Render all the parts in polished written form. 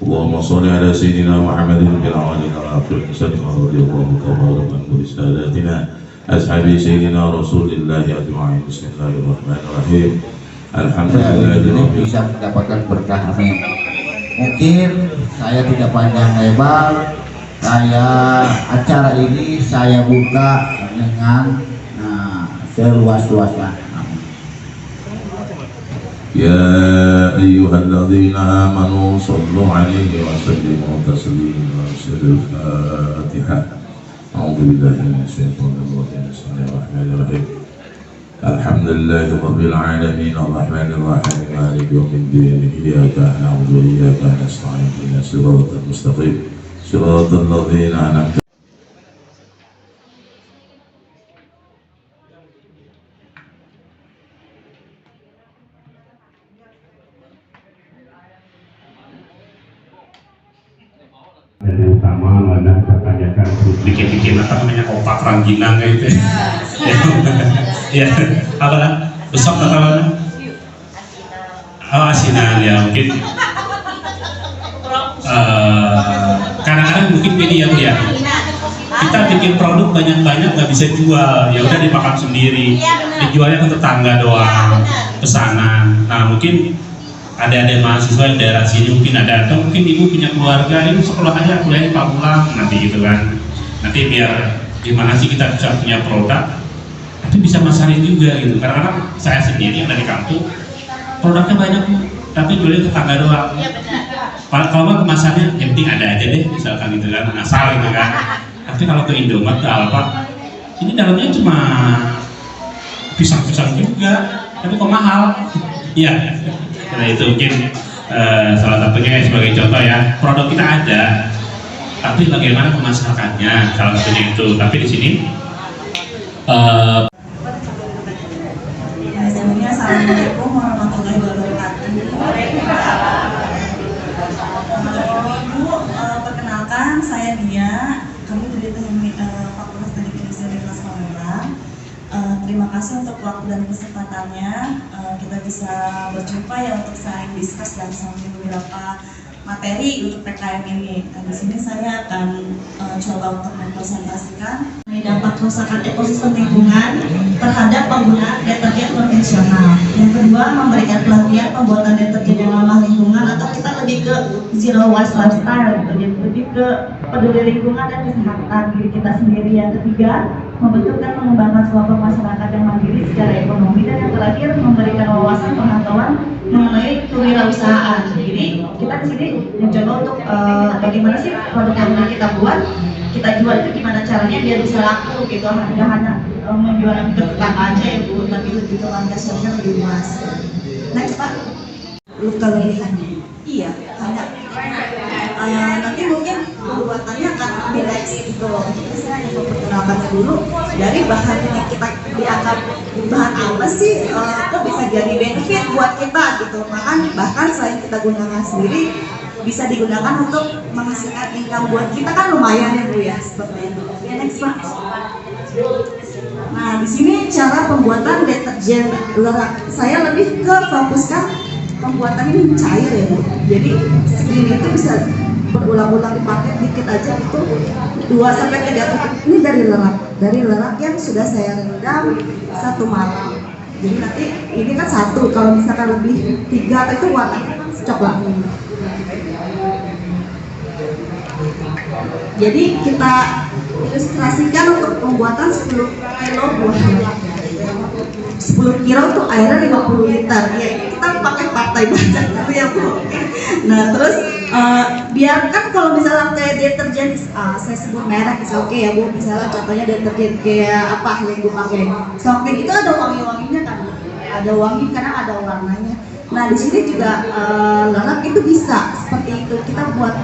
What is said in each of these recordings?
اللهم صل على سيدنا محمد في الأولين والآخرين وسلم رضي الله تبارك عن كل ساداتنا أصحاب سيدنا رسول الله أجمعين. بسم الله الرحمن الرحيم. Alhamdulillah bisa mendapatkan berkah, amin. Mungkin saya tidak panjang lebar, acara ini saya buka dengan seluas-luasnya. Ya ayyuhalladzina amanu sallu alaihi wa sallimu taslima. Al-Fatihah. A'udzubillahi minasyaitonir rajim. Bismillahirrahmanirrahim. Alhamdulillahi rabbil alamin arrahmanir rahim maliki yaumiddin iyyaka na'budu wa iyyaka nasta'in ihdinas siratal mustaqim siratal ladzina an'amta dan yang utama adalah kita tanyakan bikin apa namanya opak rangginang gitu ya apa kan besok apa namanya asinan ya mungkin kadang-kadang mungkin ini ya kita bikin produk banyak-banyak nggak bisa jual, ya udah dimakan sendiri, dijualnya ke tetangga doang, pesanan. Nah mungkin ada mahasiswa di daerah sini mungkin ada, atau mungkin ibu punya keluarga, ibu sekolah aja kuliahnya pulang nanti gitu kan. Nanti biar gimana sih kita bisa punya produk, tapi bisa masarin juga gitu. Kadang-kadang saya sendiri yang dari kampung produknya banyak, tapi jualnya tetangga doang. Kalau kemasannya yang penting ada aja deh, misalkan gitu kan, asal gitu kan. Tapi kalau ke Indomaret ke Alfa, ini dalamnya cuma pisang-pisang juga, tapi kok mahal? Iya. Nah itu mungkin salah satunya sebagai contoh ya, produk kita ada, tapi bagaimana memasarkannya, salah satunya itu. Tapi di sini sebelumnya assalamualaikum warahmatullahi wabarakatuh. Ibu, perkenalkan saya Dia, kami dari teknik Fakultas Teknik Industri Universitas Palembang. Terima kasih untuk waktu dan kesempatannya. Kita bisa berjumpa ya untuk saling diskus dan saling beberapa materi untuk PKM ini. Dan di sini saya akan coba untuk mempresentasikan dampak kerusakan ekosistem lingkungan terhadap penggunaan deterjen konvensional. Yang kedua, memberikan pelatihan pembuatan deterjen yang ramah lingkungan, atau kita lebih ke zero waste lifestyle, jadi lebih ke peduli lingkungan dan kesehatan diri kita sendiri. Yang ketiga, membentuk dan mengembangkan kelompok masyarakat yang mandiri secara ekonomi. Dan yang terakhir, memberikan wawasan pengetahuan mengenai kewirausahaan. Jadi kita di sini mencoba untuk bagaimana sih produk yang kita buat, kita jual itu gimana caranya biar bisa laku gitu, tidak hanya menjual ke tukang aja ya Bu, tapi lebih ke landasannya lebih luas. Next Pak, kelebihannya. Iya, hanya nanti mungkin pembuatannya akan beda gitu. Jadi saya hanya memperkenalkannya dulu dari bahan yang kita dianggap bahan apa sih, kok bisa jadi benefit buat kita gitu. Bahkan selain kita gunakan sendiri, bisa digunakan untuk menghasilkan income buat kita, kan lumayan ya Bu ya, seperti itu. Ya, next Pak. Nah di sini cara pembuatan deterjen lerak, saya lebih ke fokuskan pembuatan ini cair ya Bu. Jadi segini itu bisa berulang-ulang dipakai dikit aja, itu 2-3 tutup. Ini dari lerak yang sudah saya rendam 1 malam. Jadi nanti ini kan 1, kalau misalkan lebih 3 atau itu warnanya kan coklat ini. Jadi kita ilustrasikan untuk pembuatan 10 kilo buah lerak. 10 kilo untuk airnya 50 liter. Ya kita pakai partai banyak gitu ya Bu. Nah terus biarkan kalau misalnya kayak deterjen, saya sebut merek bisa oke ya Bu. Misalnya contohnya deterjen kayak apa yang gue pakai, Softink itu ada wangi-wanginya kan, ada wangi karena ada warnanya. Nah di sini juga lerak itu bisa seperti itu, kita buat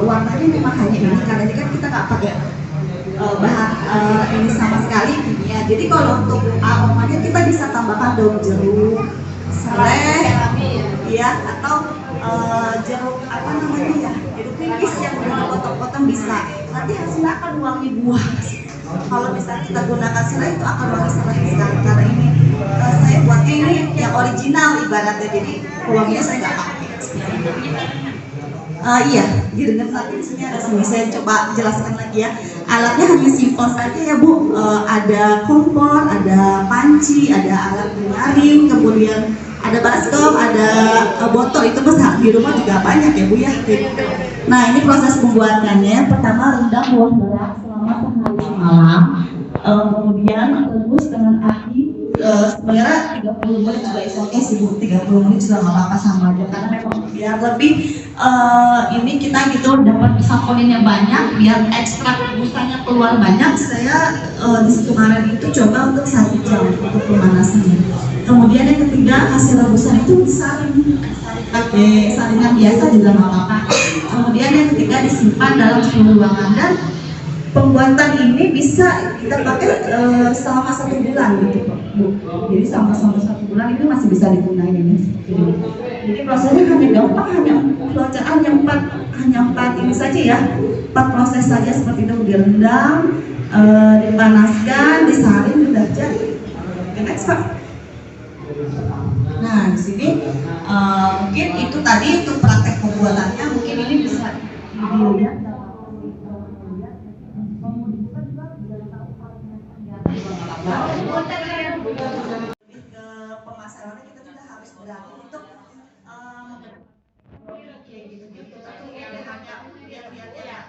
warnanya memang hanya ini, karena ini kan kita nggak pakai bahan ini sama sekali kimia. Jadi kalau untuk aromanya kita bisa tambahkan daun jeruk, serai, ya, atau jeruk apa namanya ya, jeruk nipis yang udah potong-potong bisa. Nanti hasilnya akan wangi buah. Kalau misalnya kita gunakan serai itu akan wangi serai sekali, karena ini saya buatnya ini yang original ibaratnya, jadi wanginya saya nggak pakai. Iya, didengar tadi di sini ada sini. Saya coba jelaskan lagi ya. Alatnya hanya simpel saja ya Bu. Ada kompor, ada panci, ada alat menyaring, kemudian ada baskom, ada botol. Itu besar di rumah juga banyak ya Bu ya. Nah ini proses pembuatannya. Pertama rendam buah berak selama sehari malam. Kemudian rebus dengan api. Sebenarnya 30 menit juga is oke sih Bu, 30 menit juga nggak apa-apa sama aja karena memang biar lebih ini kita gitu dapat saponin yang banyak biar ekstrak busanya keluar banyak. Saya di kemarin itu coba untuk 1 jam untuk pemanasannya. Kemudian yang ketiga hasil rebusan itu disaring pakai saringan biasa juga nggak apa-apa. Kemudian yang ketiga disimpan dalam suhu ruangan dan pembuatan ini bisa kita pakai selama 1 bulan gitu Bu. Jadi selama 1 bulan itu masih bisa digunakan ini. Jadi prosesnya hanya gampang, hanya pelacaan hanya 4 ini saja ya. 4 proses saja seperti itu, direndam, dipanaskan, disaring, sudah jadi. Next Pak. Nah di sini mungkin itu tadi untuk praktek pembuatannya, mungkin ini bisa dilihat. Ke pemasarannya kita juga harus berani untuk gitu-gitu tapi hanya biar faidah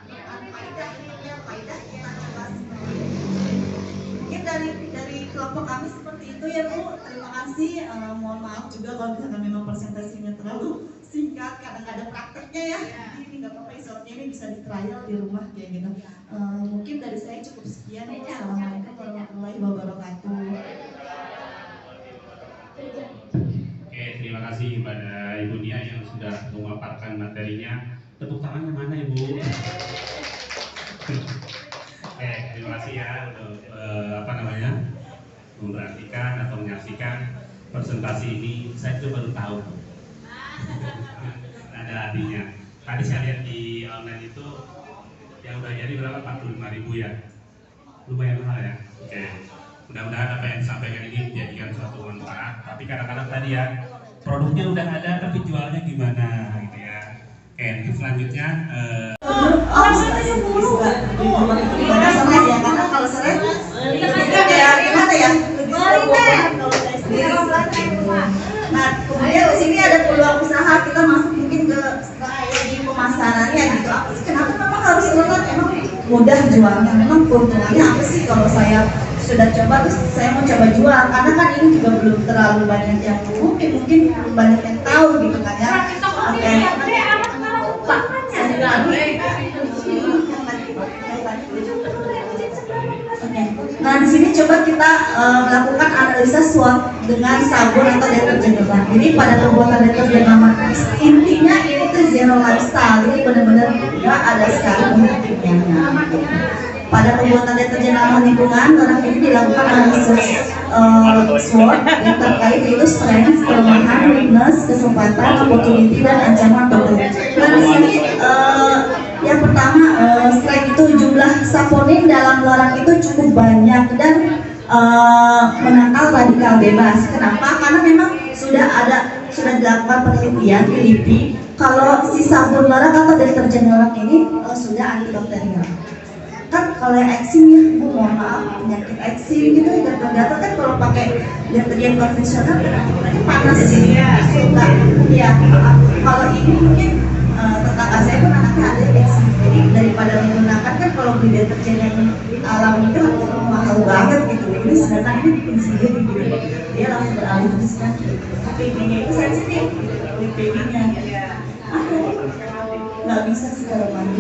kita coba mungkin dari kelompok kami seperti itu ya Bu. Terima kasih. Mohon maaf juga kalau misalkan memang presentasinya terlalu singkat karena nggak ada prakteknya ya. Jadi ini nggak apa-apa, isotnya ini bisa di trial di rumah kayak gitu. Mungkin dari saya cukup sekian. Assalamualaikum warahmatullahi wabarakatuh. Oke, terima kasih pada Ibu Nia yang sudah memaparkan materinya. Tepuk tangannya mana Ibu? Oke, terima kasih ya untuk memperhatikan atau menyaksikan presentasi ini. Saya juga baru tahu ada artinya. Tadi saya lihat di online itu yang udah jadi berapa? 45.000 ya. Lumayan mahal ya. Oke. Mudah-mudahan apa yang disampaikan ini menjadikan suatu manfaat. Tapi kadang-kadang tadi ya produknya udah ada tapi jualnya gimana gitu ya. Oke, selanjutnya Gimana sama ya, karena kalau saya gimana ya, nah kemudian di sini ada peluang usaha, kita masuk mungkin ke di pemasarannya gitu. Kenapa memang harus online? Emang mudah jualnya, memang keuntungannya apa sih kalau saya sudah coba terus saya mau coba jual, karena kan ini juga belum terlalu banyak yang mungkin belum banyak yang tahu gitu kan ya. Oke. Nah di sini coba kita melakukan analisa SWOT dengan sabun atau deterjen gerak. Jadi pada pembuatan deterjen nama intinya ini tuh zero lifestyle, jadi benar-benar nggak ada sekali penyakitnya. Pada pembuatan deterjen ramah lingkungan, orang ini dilakukan analisis SWOT yang terkait yaitu strength, kelemahan, weakness, kesempatan, opportunity, dan ancaman tertentu. Nah di sini yang pertama, strength itu jumlah saponin dalam larak itu cukup banyak dan menangkal radikal bebas. Kenapa? Karena memang sudah dilakukan penelitian di LIPI kalau si sabun larak atau deterjen larak ini sudah antibakterial. Kan kalau yang eksim ya, Bu, mohon maaf, penyakit eksim gitu gatal-gatal kan kalau pakai deterjen konvensional kan panas suka ya. Kalau ini mungkin tetangga saya pun anaknya ada eksim, jadi daripada menggunakan kan kalau beli deterjen yang alami itu harganya mahal banget gitu. Ini sedangkan ini bikin sendiri gitu, dia langsung beralih terus kan. PB-nya itu sensitif, PB-nya nggak bisa sih kalau mandi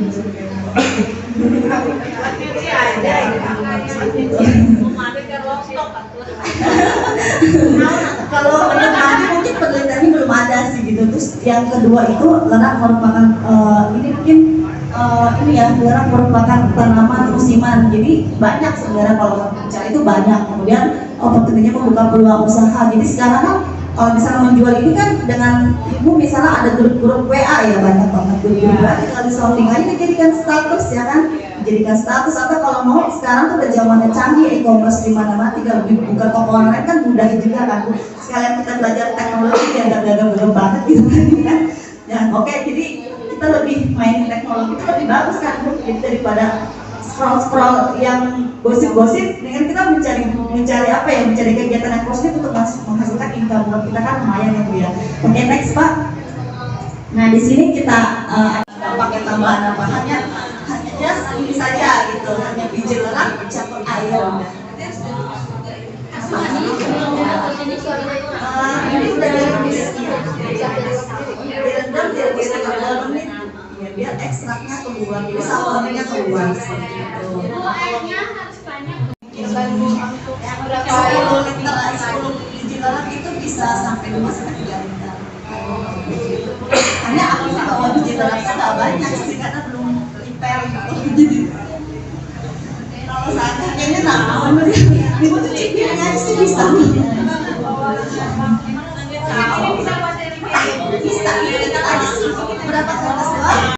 kalau mandi mungkin penelitiannya belum ada sih gitu. Terus yang kedua itu lerak merupakan ini mungkin ini ya, lerak merupakan tanaman musiman, jadi banyak sebenarnya kalau mencari itu banyak. Kemudian opportunity-nya membuka peluang usaha. Jadi sekarang kan kalau misalnya menjual ini kan dengan ibu misalnya ada grup-grup WA ya, banyak banget grup-grup WA, tinggal di sounding aja dijadikan status ya kan, dijadikan status. Atau kalau mau sekarang tuh udah zamannya canggih, e-commerce di mana-mana, tinggal buka toko online kan mudah juga kan. Sekalian kita belajar teknologi yang gak gagal banget gitu kan. Ya oke, jadi kita lebih main teknologi itu lebih bagus kan mungkin daripada scroll yang gosip-gosip. Dengan kita mencari apa ya, mencari kegiatan yang positif untuk menghasilkan income buat kita kan lumayan ya Bu ya. Oke, next Pak. Nah di sini kita pakai tambahannya hanya ini saja gitu, hanya biji lerang campur air. Ini udah direbus direndam direbusnya ke dalam menit ya, biar ekstraknya keluar, jadi saponnya keluar seperti itu. Airnya harus banyak. 10 biji lerang itu bisa sampai 2 sampai 3 liter. Hanya aku bawa biji lerangnya nggak banyak sih karena belum prepare gitu. Kalau seandainya naon ibu tuh cipin aja sih bisa. Bisa itu kita aja sih berapa kertas doang.